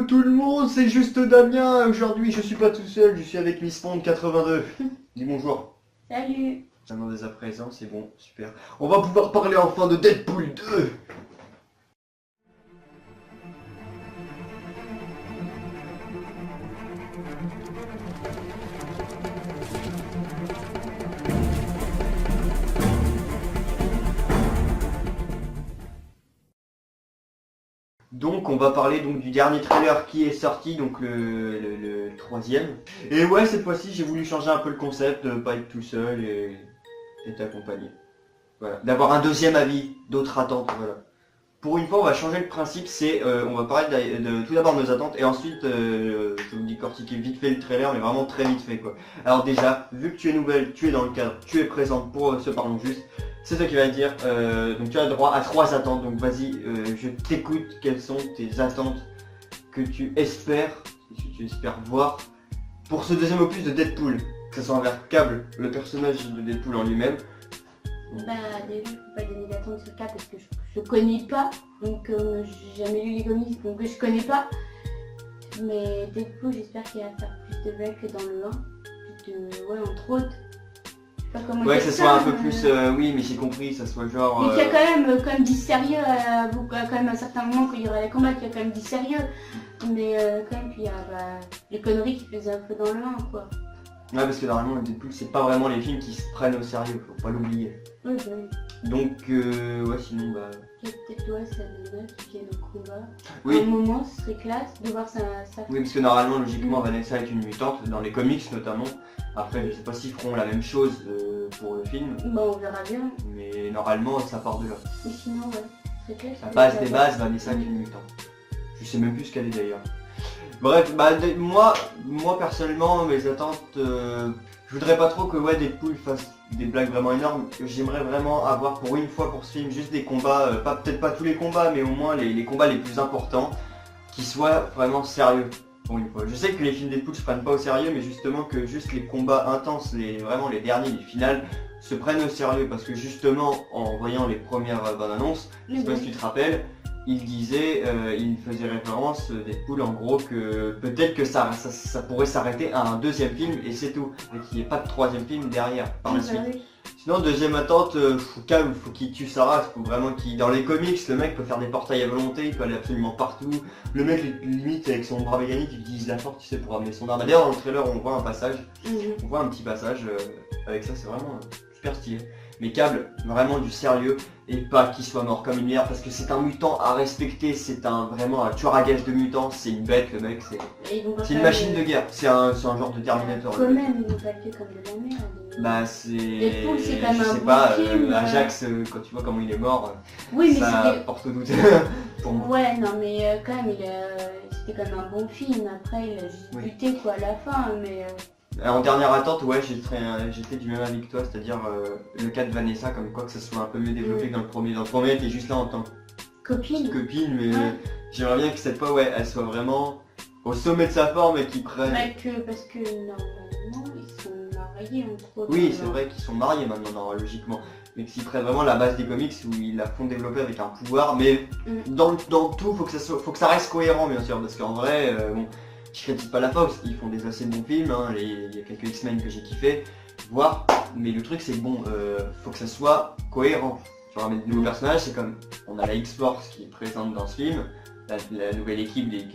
tout le monde, c'est juste Damien. Aujourd'hui, je suis pas tout seul, je suis avec Miss Pond 82. Dis bonjour. Salut. Maintenant dès à présent, c'est bon, super. On va pouvoir parler enfin de Deadpool 2. Donc on va parler donc du dernier trailer qui est sorti, donc le troisième. Et ouais, cette fois-ci j'ai voulu changer un peu le concept, de pas être tout seul et être accompagné. Voilà, d'avoir un deuxième avis, d'autres attentes, voilà. Pour une fois on va changer le principe, c'est on va parler de tout d'abord de nos attentes et ensuite je vous dis cortiquer vite fait le trailer, mais vraiment très vite fait quoi. Alors déjà, vu que tu es nouvelle, tu es dans le cadre, tu es présente pour ce Parlons Juste, c'est toi qui vas dire, donc tu as droit à 3 attentes, donc vas-y, je t'écoute, quelles sont tes attentes que tu espères voir pour ce deuxième opus de Deadpool, que ce soit envers Cable, le personnage de Deadpool en lui-même. Bah déjà je peux pas donner d'attente sur le cas parce que je connais pas, donc j'ai jamais lu les comics donc je connais pas. Mais Deadpool j'espère qu'il va faire plus de blagues que dans le 1. Ouais entre autres. Je sais pas comment Ouais, dire que ce ça, soit un peu mais- plus, oui mais j'ai compris, ça soit genre... Mais qu'il y a quand même du sérieux, quand même à un certain moment qu'il y aura les combats, qu'il y a quand même du sérieux. Mais quand même qu'il y a les conneries qu'il faisait un peu dans le 1 quoi. Ouais, parce que normalement Deadpool c'est pas vraiment les films qui se prennent au sérieux, faut pas l'oublier. Oui bah oui. Donc ouais, sinon bah... Il y a peut-être ouais ça nana qui vient au combat. Oui. À un moment ce serait classe de voir ça. Oui, parce que normalement, logiquement, Vanessa est une mutante, dans les comics notamment. Après, je sais pas s'ils feront la même chose pour le film, Bah on verra bien. mais normalement, ça part de là. Mais sinon ouais, c'est clair. La base des bases, Vanessa est une mutante. Je sais même plus ce qu'elle est d'ailleurs. Bref, bah moi personnellement, mes attentes, je voudrais pas trop que ouais, Deadpool fasse des blagues vraiment énormes. J'aimerais vraiment avoir pour une fois pour ce film juste des combats, peut-être pas tous les combats, mais au moins les combats les plus importants, qui soient vraiment sérieux. Pour une fois. Je sais que les films Deadpool se prennent pas au sérieux, mais justement que juste les combats intenses, vraiment les derniers, les finales, se prennent au sérieux parce que justement en voyant les premières bandes annonces, je sais pas si tu te rappelles, il disait, il faisait référence Deadpool en gros que peut-être que ça pourrait s'arrêter à un deuxième film et c'est tout, et qu'il n'y ait pas de troisième film derrière par la suite. Oui. Sinon deuxième attente, calme, faut qu'il tue sa race, faut vraiment qu'il... Dans les comics, le mec peut faire des portails à volonté, il peut aller absolument partout. Le mec limite avec son bras mécanique, il utilise la force, tu sais, pour amener son arme. D'ailleurs dans le trailer on voit un passage, on voit un petit passage avec ça, c'est vraiment super stylé. Mais Cable, vraiment du sérieux, et pas qu'il soit mort comme une merde, parce que c'est un mutant à respecter, c'est vraiment un tueur à gages de mutants, c'est une bête le mec, c'est une machine de guerre, c'est un genre de Terminator. Quand même, ils vont pas le faire comme de la merde. Bah c'est... Deadpool, c'est quand même je un sais bon pas, film, Ajax, quand tu vois comment il est mort, Oui, mais ça c'était... porte au doute pour moi. Ouais, non, mais quand même, c'était quand même un bon film. Après, il a juste Oui. buté quoi à la fin, mais... En dernière attente, ouais, j'étais du même avis que toi, c'est-à-dire le cas de Vanessa, comme quoi que ça soit un peu mieux développé que dans le premier. Dans le premier, t'es juste là en tant que Copine. copine, mais Ouais. j'aimerais bien que cette fois, ouais, elle soit vraiment au sommet de sa forme et qu'il prenne... Parce que normalement, ils sont mariés entre autres. Oui, c'est vrai qu'ils sont mariés maintenant, non, logiquement. Mais qu'ils prennent vraiment la base des comics où ils la font développer avec un pouvoir, mais dans le tout, faut que ça reste cohérent, bien sûr, parce qu'en vrai, bon, je critique pas la Fox, ils font des assez bons films, hein, il y a quelques X-Men que j'ai kiffé, voir, mais le truc c'est que bon, faut que ça soit cohérent. Tu ramènes de nouveaux personnages, c'est comme, on a la X-Force qui est présente dans ce film, la nouvelle équipe des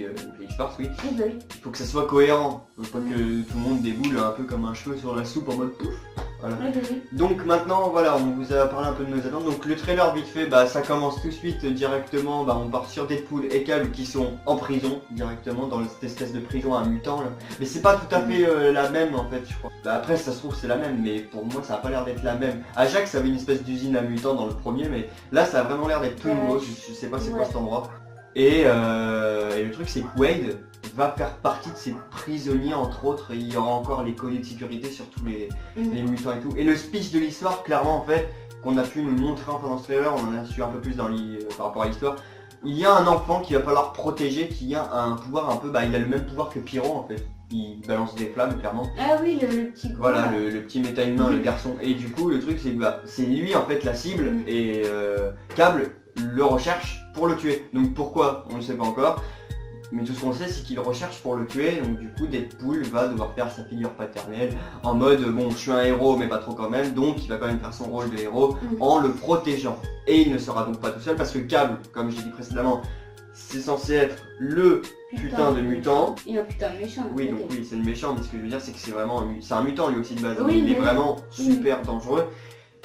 X-Force, oui. Oui, bah oui. Il faut que ça soit cohérent, faut pas que tout le monde déboule un peu comme un cheveu sur la soupe en mode pouf. Voilà. Oui, bah oui. Donc maintenant voilà, on vous a parlé un peu de nos attentes. Donc le trailer vite fait, bah ça commence tout de suite directement, bah on part sur Deadpool et Cable qui sont en prison directement dans cette espèce de prison à mutants là. Mais c'est pas tout à fait la même en fait je crois. Bah, après ça se trouve c'est la même, mais pour moi ça a pas l'air d'être la même. Ajax avait une espèce d'usine à mutants dans le premier, mais là ça a vraiment l'air d'être tout nouveau, je sais pas c'est quoi cet endroit. Et le truc c'est que Wade va faire partie de ces prisonniers entre autres, et il y aura encore les colis de sécurité sur tous les mutants et tout. Et le speech de l'histoire, clairement en fait, qu'on a pu nous montrer enfin dans ce trailer, on en a su un peu plus par rapport à l'histoire. Il y a un enfant qu'il va falloir protéger, qui a un pouvoir un peu, bah il a le même pouvoir que Pyro en fait. Il balance des flammes clairement. Ah oui, le petit gros. Voilà, le petit méta-humain, le garçon. Et du coup le truc c'est que bah, c'est lui en fait la cible, et Cable le recherche pour le tuer. Donc pourquoi on ne sait pas encore. Mais tout ce qu'on sait, c'est qu'il recherche pour le tuer, donc du coup Deadpool va devoir faire sa figure paternelle en mode bon, je suis un héros mais pas trop quand même, donc il va quand même faire son rôle de héros en le protégeant. Et il ne sera donc pas tout seul parce que Cable, comme j'ai dit précédemment, c'est censé être le putain de mutant. Et un putain de méchant. Oui, donc oui, c'est le méchant, mais ce que je veux dire, c'est que c'est vraiment c'est un mutant lui aussi de base. Oui, il est vraiment super dangereux.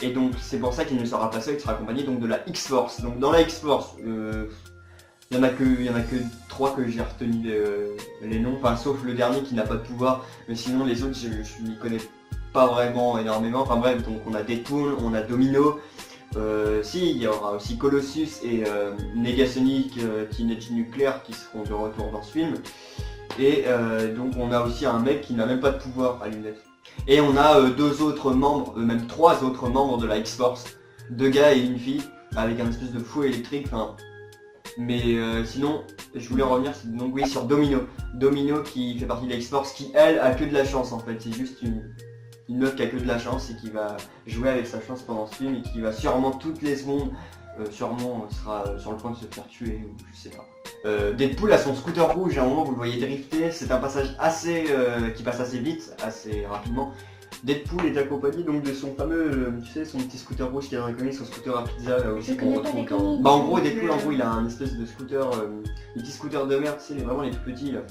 Et donc c'est pour ça qu'il ne sera pas seul, il sera accompagné donc de la X-Force. Donc dans la X-Force, il y en a que 3 que j'ai retenu les noms, enfin sauf le dernier qui n'a pas de pouvoir, mais sinon les autres je m'y connais pas vraiment énormément. Enfin bref, donc on a Deadpool, on a Domino, si il y aura aussi Colossus et Negasonic Teenage Nuclear qui seront de retour dans ce film. Et donc on a aussi un mec qui n'a même pas de pouvoir à lunettes. Et on a 2 autres membres, même 3 autres membres de la X-Force, 2 gars et une fille, avec un espèce de fouet électrique, enfin. Mais sinon, je voulais revenir donc, oui, sur Domino. Domino qui fait partie de la X-Force, qui elle a que de la chance en fait. C'est juste une meuf qui a que de la chance et qui va jouer avec sa chance pendant ce film et qui va sûrement toutes les secondes, sûrement sera sur le point de se faire tuer ou je sais pas. Deadpool a son scooter rouge, à un moment vous le voyez drifter, c'est un passage assez qui passe assez vite, assez rapidement. Deadpool est accompagné donc de son fameux, tu sais, son petit scooter rouge qui a reconnu, son scooter à pizza là aussi qu'on retrouve quand... Bah en gros Deadpool en gros il a un espèce de scooter, des petits scooters de merde, tu sais, vraiment les tout petits là,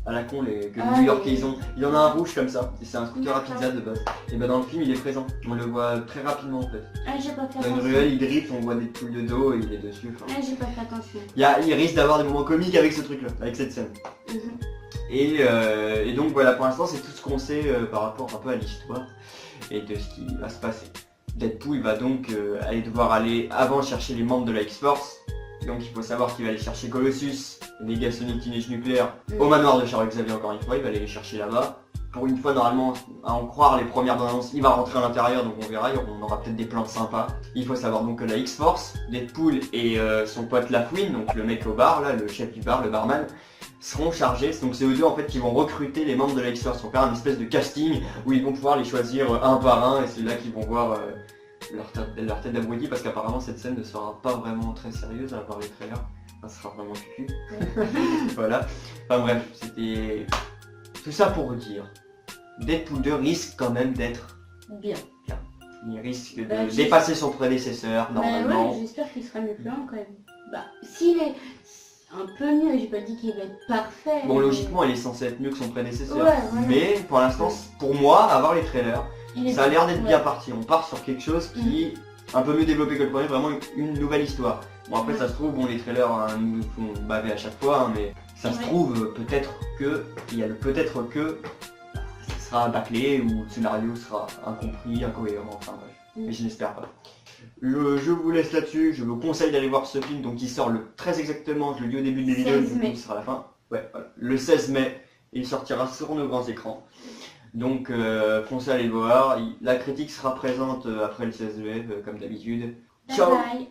à la con, que New York ils ont. Il y en a un rouge comme ça, et c'est un scooter à pizza de base. Et bah dans le film il est présent, on le voit très rapidement en fait. Ah j'ai pas fait Dans une ruelle il drift, on voit Deadpool de dos et il est dessus. Ah j'ai pas fait attention. Il risque d'avoir des moments comiques avec ce truc là, avec cette scène. Et donc voilà, pour l'instant c'est tout ce qu'on sait par rapport un peu à l'histoire et de ce qui va se passer. Deadpool va donc devoir aller avant chercher les membres de la X-Force. Donc il faut savoir qu'il va aller chercher Colossus, Negasonic Teenage Nuclear au manoir de Charles Xavier encore une fois, il va aller les chercher là-bas. Pour une fois normalement, à en croire les premières bandes annonces, il va rentrer à l'intérieur donc on verra, on aura peut-être des plans sympas. Il faut savoir donc que la X-Force, Deadpool et son pote Lafouine, donc le mec au bar là, le chef du bar, le barman, seront chargés, donc c'est eux deux en fait qui vont recruter les membres de la X-Force, ils vont faire un espèce de casting où ils vont pouvoir les choisir un par un et c'est là qu'ils vont voir leur tête d'abruti parce qu'apparemment cette scène ne sera pas vraiment très sérieuse à part les trailers, ça sera vraiment cucu. Voilà, enfin bref, c'était tout ça pour vous dire, Deadpool 2 risque quand même d'être bien. Il risque de dépasser son prédécesseur normalement. Ouais, j'espère qu'il sera mieux que quand même. Bah, s'il est un peu mieux, j'ai pas dit qu'il va être parfait. Bon, logiquement, il est censé être mieux que son prédécesseur. Ouais. Mais pour l'instant, pour moi, à voir les trailers, ça a l'air d'être bien parti. On part sur quelque chose qui est un peu mieux développé que le premier, vraiment une nouvelle histoire. Bon, après, ça se trouve, bon, les trailers nous font baver à chaque fois, hein, mais ça se trouve peut-être que, il y a le peut-être que, ça sera bâclé ou le scénario sera incompris, incohérent, enfin bref. Mais je n'espère pas. Je vous laisse là-dessus, je vous conseille d'aller voir ce film, donc il sort très exactement, je le dis au début de la vidéo, du coup ce sera la fin. Ouais, voilà. Le 16 mai, il sortira sur nos grands écrans. Donc foncez aller le voir, la critique sera présente après le 16 mai, comme d'habitude. Ciao. Bye bye.